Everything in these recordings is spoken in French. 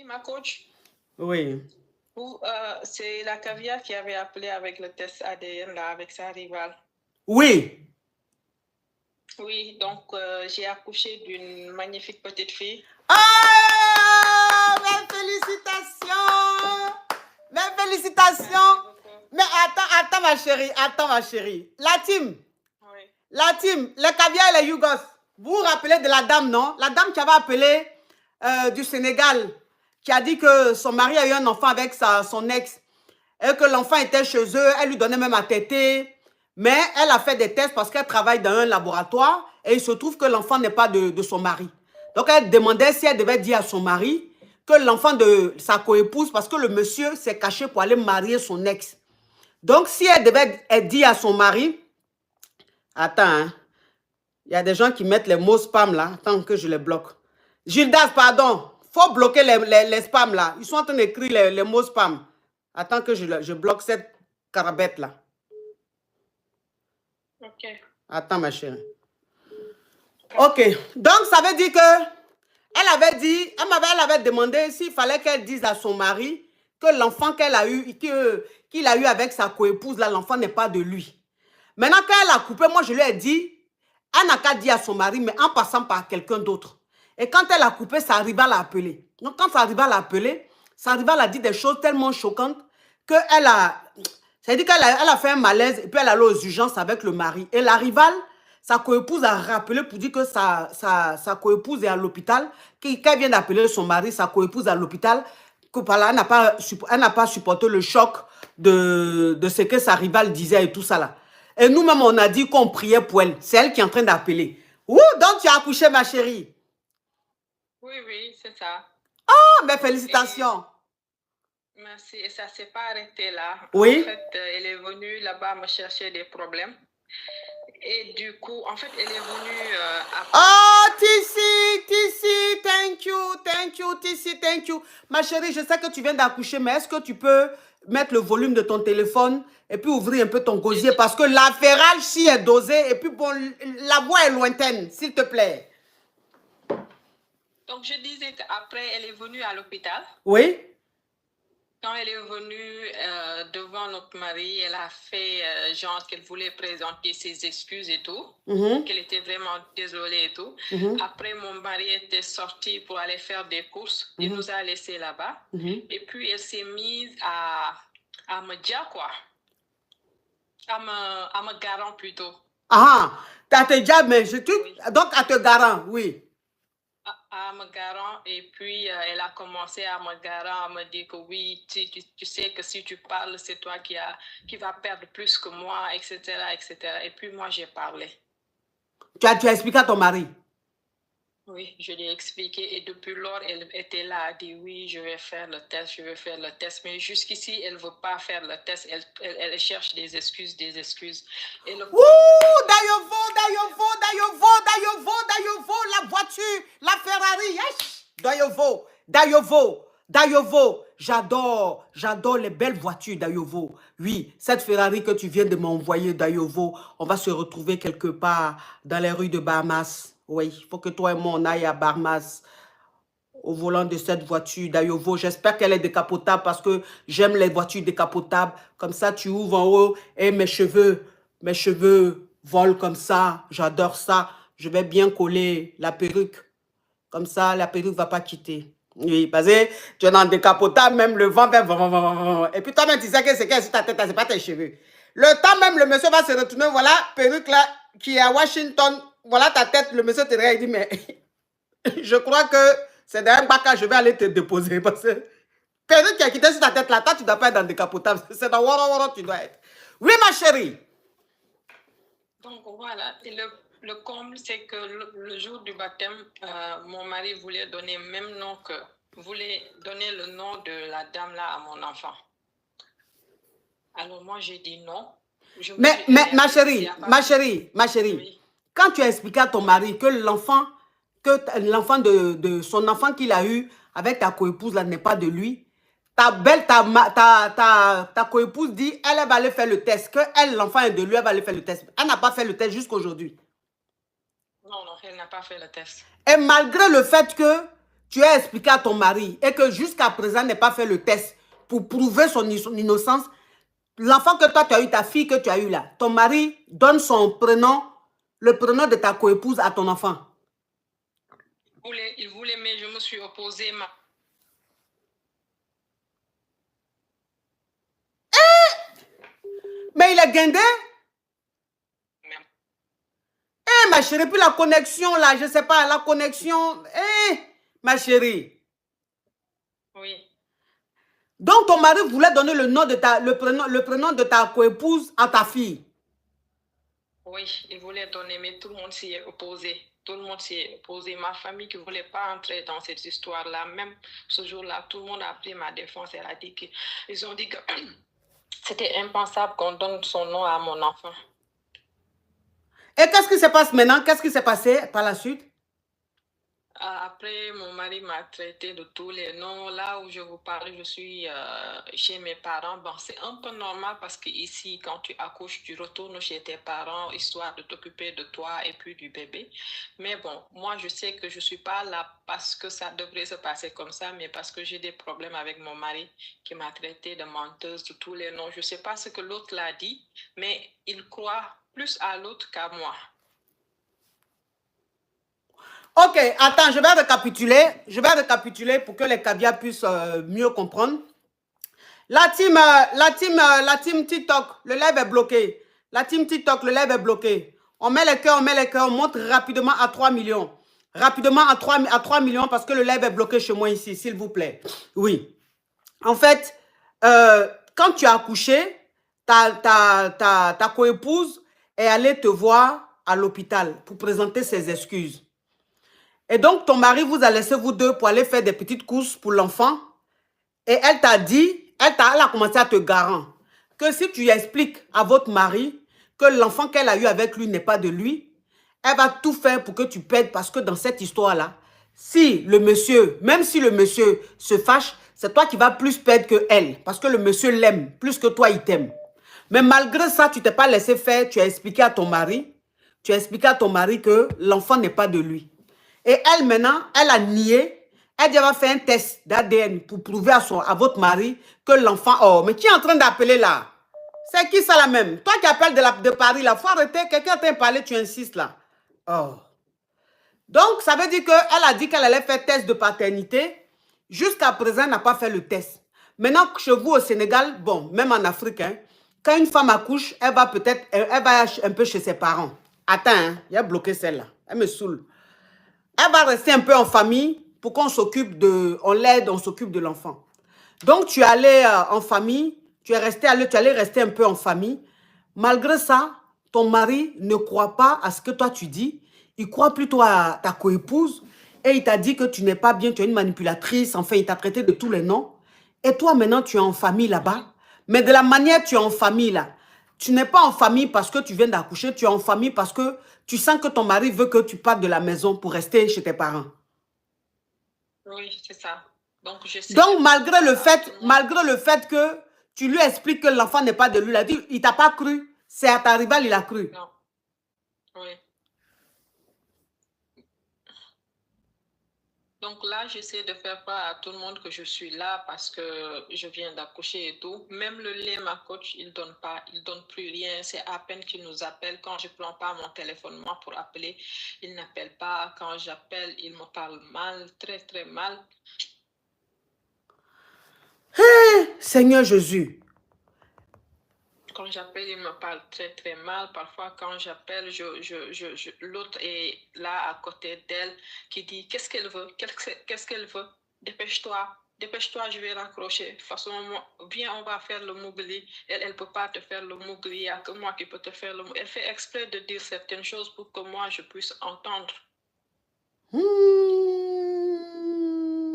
Oui, ma coach. Oui. C'est la caviar qui avait appelé avec le test ADN là, avec sa rivale. Oui. Oui, donc j'ai accouché d'une magnifique petite fille. Ah, mes félicitations. Mes félicitations. Mais attends ma chérie. La team, les caviar et les Yougos, vous vous rappelez de la dame, non? La dame qui avait appelé du Sénégal, qui a dit que son mari a eu un enfant avec son ex, et que l'enfant était chez eux, elle lui donnait même à téter, mais elle a fait des tests parce qu'elle travaille dans un laboratoire, et il se trouve que l'enfant n'est pas de son mari. Donc elle demandait si elle devait dire à son mari que l'enfant de sa coépouse, parce que le monsieur s'est caché pour aller marier son ex. Donc si elle devait dire à son mari, attends, hein, il y a des gens qui mettent les mots spam là, tant que je les bloque. Gildas, pardon, faut bloquer les spams là. Ils sont en train d'écrire les mots spam. Attends que je bloque cette carabette là. Ok. Attends ma chérie. Ok, donc ça veut dire que elle avait demandé s'il fallait qu'elle dise à son mari que l'enfant qu'elle a eu, qu'il a eu avec sa coépouse là, l'enfant n'est pas de lui. Maintenant quand elle a coupé, moi je lui ai dit, elle n'a qu'à dire à son mari, mais en passant par quelqu'un d'autre. Et quand elle a coupé, sa rival l'a appelé. Donc quand sa rival l'a appelé, sa rival a dit des choses tellement choquantes qu'elle a... C'est-à-dire qu'elle a fait un malaise et puis elle est allée aux urgences avec le mari. Et la rivale, sa coépouse a rappelé pour dire que sa coépouse est à l'hôpital, qu'elle vient d'appeler son mari, sa coépouse à l'hôpital, que par là, elle n'a pas supporté le choc de ce que sa rivale disait et tout ça là. Et nous-mêmes, on a dit qu'on priait pour elle. C'est elle qui est en train d'appeler. Ouh, donc tu as accouché, ma chérie. Oui, c'est ça. Oh, mes félicitations. Merci. Et ça ne s'est pas arrêté là. Oui. En fait, elle est venue là-bas me chercher des problèmes. Et du coup, en fait, elle est venue après... Oh, Tissi, thank you, Tissi, thank you. Ma chérie, je sais que tu viens d'accoucher, mais est-ce que tu peux mettre le volume de ton téléphone et puis ouvrir un peu ton gosier parce que la ferrage-ci est dosée et puis bon, la voix est lointaine, s'il te plaît. Donc, je disais qu'après, elle est venue à l'hôpital. Oui. Quand elle est venue devant notre mari, elle a fait genre qu'elle voulait présenter ses excuses et tout, qu'elle était vraiment désolée et tout. Après, mon mari était sorti pour aller faire des courses. Il nous a laissés là-bas. Et puis, elle s'est mise à me dire quoi? À me garant plutôt. Ah, t'as déjà, mais oui. Donc, à te garant, oui. À me garant, et puis elle a commencé à me garant, à me dire que oui, tu sais que si tu parles, c'est toi qui va perdre plus que moi, etc., etc. Et puis moi, j'ai parlé. Tu as expliqué à ton mari? Oui, je lui ai expliqué, et depuis lors, elle était là, elle a dit oui, je vais faire le test, mais jusqu'ici, elle ne veut pas faire le test, elle cherche des excuses. Et le... Ouh, Dayovo, la voiture, la Ferrari, yes. Dayovo, j'adore les belles voitures, Dayovo. Oui, cette Ferrari que tu viens de m'envoyer, Dayovo, on va se retrouver quelque part dans les rues de Bahamas. Oui, il faut que toi et moi, on aille à Bahamas au volant de cette voiture Dayovo. J'espère qu'elle est décapotable parce que j'aime les voitures décapotables. Comme ça, tu ouvres en haut et mes cheveux volent comme ça. J'adore ça. Je vais bien coller la perruque. Comme ça, la perruque ne va pas quitter. Oui, parce que tu es dans décapotable, même le vent fait... Et puis toi-même, tu sais que c'est sur ta tête, ce n'est pas tes cheveux. Le temps même, le monsieur va se retourner, voilà, perruque là, qui est à Washington, voilà ta tête, le monsieur te regarde et dit, mais je crois que c'est derrière Baka, je vais aller te déposer, parce que perruque qui a quitté sur ta tête là, toi, tu ne dois pas être dans décapotable, c'est dans Woro, tu dois être. Oui, ma chérie. Donc voilà, et le comble, c'est que le jour du baptême, mon mari voulait donner le nom de la dame là à mon enfant. Alors moi, j'ai dit non. Mais ma chérie, oui. Quand tu as expliqué à ton mari que l'enfant de son enfant qu'il a eu avec ta coépouse là n'est pas de lui, ta coépouse dit elle va aller faire le test, que l'enfant est de lui, elle va aller faire le test. Elle n'a pas fait le test jusqu'aujourd'hui. Non, elle n'a pas fait le test. Et malgré le fait que tu as expliqué à ton mari et que jusqu'à présent n'est pas fait le test pour prouver son innocence, l'enfant que toi tu as eu, ta fille que tu as eu là, ton mari donne son prénom, le prénom de ta coépouse à ton enfant. Il voulait, mais je me suis opposée. Mais il est guindé. Eh, ma chérie, puis la connexion là, je sais pas, la connexion. Eh, ma chérie. Oui. Donc, ton mari voulait donner le nom de le prénom de ta coépouse à ta fille. Oui, il voulait donner, mais tout le monde s'y est opposé. Tout le monde s'y est opposé. Ma famille qui ne voulait pas entrer dans cette histoire-là, même ce jour-là, tout le monde a pris ma défense. Elle a dit qu'ils ont dit que c'était impensable qu'on donne son nom à mon enfant. Et qu'est-ce qui se passe maintenant? Qu'est-ce qui s'est passé par la suite? Après, mon mari m'a traité de tous les noms. Là où je vous parle, je suis chez mes parents. Bon, c'est un peu normal parce qu'ici, quand tu accouches, tu retournes chez tes parents, histoire de t'occuper de toi et puis du bébé. Mais bon, moi, je sais que je ne suis pas là parce que ça devrait se passer comme ça, mais parce que j'ai des problèmes avec mon mari qui m'a traité de menteuse de tous les noms. Je ne sais pas ce que l'autre l'a dit, mais il croit plus à l'autre qu'à moi. Ok, attends, je vais récapituler. Je vais récapituler pour que les caviars puissent mieux comprendre. La team TikTok, le live est bloqué. La team TikTok, le live est bloqué. On met les cœurs, on monte rapidement à 3 millions. Rapidement à 3 millions parce que le live est bloqué chez moi ici, s'il vous plaît. Oui. En fait, quand tu as accouché, ta coépouse est allée te voir à l'hôpital pour présenter ses excuses. Et donc, ton mari vous a laissé vous deux pour aller faire des petites courses pour l'enfant. Et elle t'a dit, elle a commencé à te garantir que si tu expliques à votre mari que l'enfant qu'elle a eu avec lui n'est pas de lui, elle va tout faire pour que tu perdes parce que dans cette histoire-là, si le monsieur, même si le monsieur se fâche, c'est toi qui vas plus perdre que elle parce que le monsieur l'aime plus que toi, il t'aime. Mais malgré ça, tu ne t'es pas laissé faire, tu as expliqué à ton mari, que l'enfant n'est pas de lui. Et elle, maintenant, elle a nié. Elle dit, elle va faire un test d'ADN pour prouver à votre mari que l'enfant... Oh, mais qui est en train d'appeler là? C'est qui ça là même? Toi qui appelles de Paris là, faut arrêter. Quelqu'un t'a parlé, tu insistes là. Oh. Donc, ça veut dire qu'elle a dit qu'elle allait faire test de paternité. Jusqu'à présent, elle n'a pas fait le test. Maintenant, chez vous au Sénégal, bon, même en Afrique, hein, quand une femme accouche, elle va peut-être, elle va un peu chez ses parents. Attends, hein, il a bloqué celle-là. Elle me saoule. Elle va rester un peu en famille pour qu'on s'occupe de... On l'aide, on s'occupe de l'enfant. Donc, tu es allé en famille, tu allais rester un peu en famille. Malgré ça, ton mari ne croit pas à ce que toi tu dis. Il croit plutôt à ta coépouse. Et il t'a dit que tu n'es pas bien, tu es une manipulatrice. Enfin, il t'a traité de tous les noms. Et toi, maintenant, tu es en famille là-bas. Mais de la manière tu es en famille là, tu n'es pas en famille parce que tu viens d'accoucher. Tu es en famille parce que tu sens que ton mari veut que tu partes de la maison pour rester chez tes parents. Oui, c'est ça. Donc, malgré le fait que tu lui expliques que l'enfant n'est pas de lui, il ne t'a pas cru. C'est à ta rivale, il a cru. Non. Oui. Donc là, j'essaie de faire part à tout le monde que je suis là parce que je viens d'accoucher et tout. Même le lait, ma coach, il donne pas, il donne plus rien. C'est à peine qu'il nous appelle. Quand je ne prends pas mon téléphone, moi, pour appeler, il n'appelle pas. Quand j'appelle, il me parle mal, très, très mal. Hey, Seigneur Jésus. Quand j'appelle, il me parle très, très mal. Parfois, quand j'appelle, l'autre est là à côté d'elle qui dit, qu'est-ce qu'elle veut? Qu'est-ce qu'elle veut? Dépêche-toi. Dépêche-toi, je vais raccrocher. De toute façon, viens, on va faire le mougli. Elle ne peut pas te faire le mougli. Il n'y a que moi qui peux te faire le mougli. Elle fait exprès de dire certaines choses pour que moi, je puisse entendre.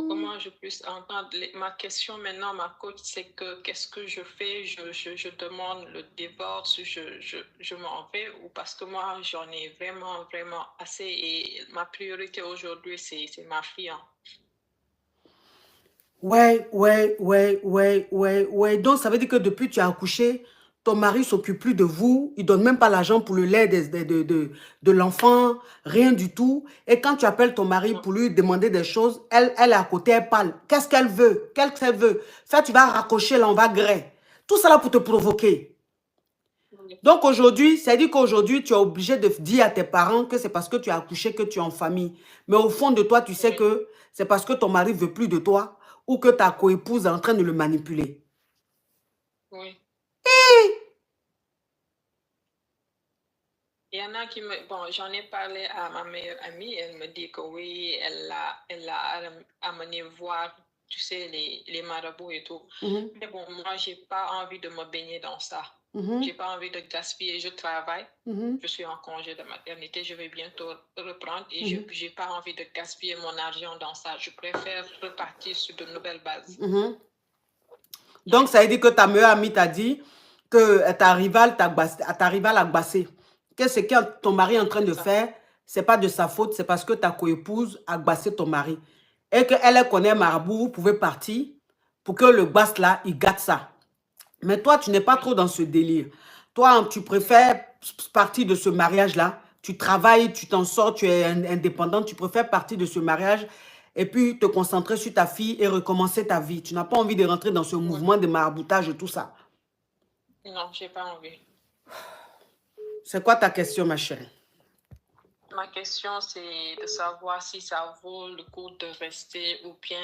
Comment je puisse entendre. Ma question maintenant, ma coach, c'est que qu'est-ce que je fais? Je demande le divorce, je m'en vais, ou parce que moi, j'en ai vraiment, vraiment assez et ma priorité aujourd'hui, c'est ma fille. Hein. Ouais. Donc, ça veut dire que depuis que tu as accouché, ton mari ne s'occupe plus de vous, il ne donne même pas l'argent pour le lait de l'enfant, rien du tout. Et quand tu appelles ton mari pour lui demander des choses, elle est à côté, elle parle. Qu'est-ce qu'elle veut? Qu'est-ce qu'elle veut? Ça, tu vas raccrocher, là, on va gré. Tout ça là pour te provoquer. Donc aujourd'hui, ça dit qu'aujourd'hui, tu es obligé de dire à tes parents que c'est parce que tu as accouché que tu es en famille. Mais au fond de toi, tu sais que c'est parce que ton mari ne veut plus de toi ou que ta coépouse est en train de le manipuler. Oui. Il y en a qui me... Bon, j'en ai parlé à ma meilleure amie. Elle me dit que oui, elle l'a amené voir, tu sais, les marabouts et tout. Mais bon, moi, je n'ai pas envie de me baigner dans ça. Je n'ai pas envie de gaspiller. Je travaille. Je suis en congé de maternité. Je vais bientôt reprendre. Et je n'ai pas envie de gaspiller mon argent dans ça. Je préfère repartir sur de nouvelles bases. Donc, ça veut dire que ta meilleure amie t'a dit que ta rivale a bassé. Que ce que ton mari est en train de faire, ce n'est pas de sa faute, c'est parce que ta coépouse a bassé ton mari. Et qu'elle connaît marabout, vous pouvez partir pour que le basse là, il gâte ça. Mais toi, tu n'es pas trop dans ce délire. Toi, tu préfères partir de ce mariage-là. Tu travailles, tu t'en sors, tu es indépendante. Tu préfères partir de ce mariage et puis te concentrer sur ta fille et recommencer ta vie. Tu n'as pas envie de rentrer dans ce mouvement de maraboutage et tout ça. Non, je n'ai pas envie. C'est quoi ta question, ma chérie? Ma question, c'est de savoir si ça vaut le coup de rester ou bien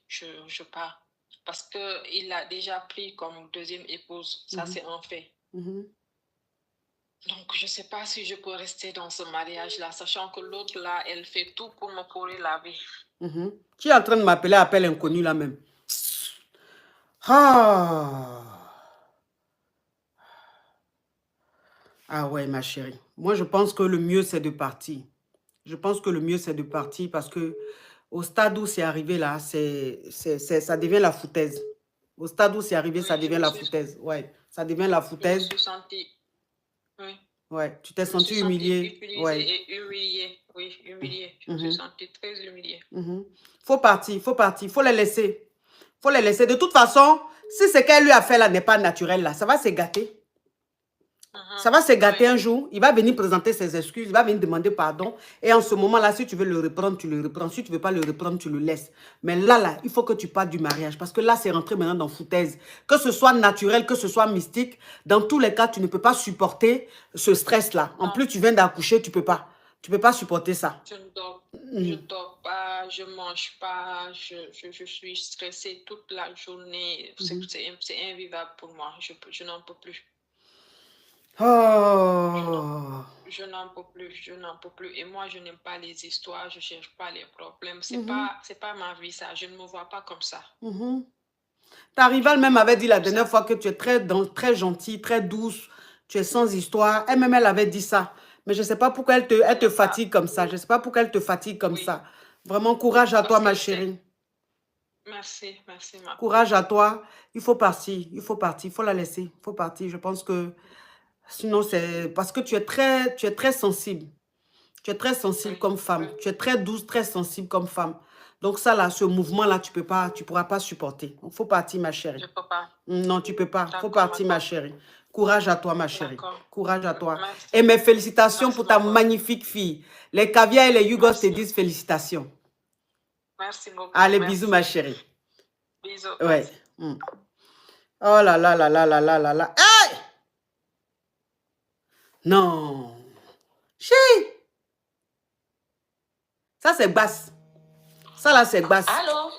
je pars. Parce qu'il l'a déjà pris comme deuxième épouse. Ça, c'est un fait. Donc, je ne sais pas si je peux rester dans ce mariage-là, sachant que l'autre, là, elle fait tout pour me pourrir la vie. Tu es en train de m'appeler appel inconnu, là même. Ah ouais, ma chérie. Moi, je pense que le mieux, c'est de partir. Je pense que le mieux, c'est de partir parce que au stade où c'est arrivé, là, ça devient la foutaise. Au stade où c'est arrivé, ça devient la foutaise. Ouais, ça devient la foutaise. Je me suis sentie... Oui. Ouais, tu t'es senti humiliée. Ouais. Et humiliée. Oui, humiliée. Je me suis sentie très humiliée. Faut partir, faut partir. Faut les laisser. Faut les laisser. De toute façon, si ce qu'elle lui a fait là n'est pas naturel, là, ça va se gâter. Ça va se gâter un jour. Il va venir présenter ses excuses. Il va venir demander pardon. Et en ce moment-là, si tu veux le reprendre, tu le reprends. Si tu ne veux pas le reprendre, tu le laisses. Mais là, il faut que tu partes du mariage. Parce que là, c'est rentré maintenant dans foutaise. Que ce soit naturel, que ce soit mystique, dans tous les cas, tu ne peux pas supporter ce stress-là. En plus, tu viens d'accoucher, tu ne peux pas. Tu ne peux pas supporter ça. Je ne dors pas, je ne mange pas, je suis stressée toute la journée. C'est invivable pour moi. Je n'en peux plus. Je n'en peux plus, je n'en peux plus. Et moi, je n'aime pas les histoires, je ne cherche pas les problèmes. Ce n'est pas ma vie, ça. Je ne me vois pas comme ça. Ta rivale même avait dit la dernière fois que tu es très gentille, très douce, tu es sans histoire. Elle-même, elle avait dit ça. Mais je ne sais pas pourquoi elle te fatigue comme ça. Je ne sais pas pourquoi elle te fatigue comme ça. Vraiment, courage à toi, ma chérie. Merci, merci, ma courage à toi. Il faut partir, il faut partir, il faut la laisser. Il faut partir. Je pense que sinon, c'est parce que tu es très sensible. Tu es très sensible comme femme. Tu es très douce, très sensible comme femme. Donc ça, là, ce mouvement-là, tu pourras pas supporter. Il faut partir, ma chérie. Je ne peux pas. Non, tu ne peux pas. Il faut partir, ma chérie. Courage à toi, ma chérie. Courage à toi. Merci. Et mes félicitations pour ta magnifique fille. Les caviars et les Yougos te disent félicitations. Merci beaucoup. Allez, bisous, ma chérie. Bisous. Ouais. Oh là là là là là là là là. Hey! Non. Chi! Ça, c'est basse. Ça, là, c'est basse. Allô?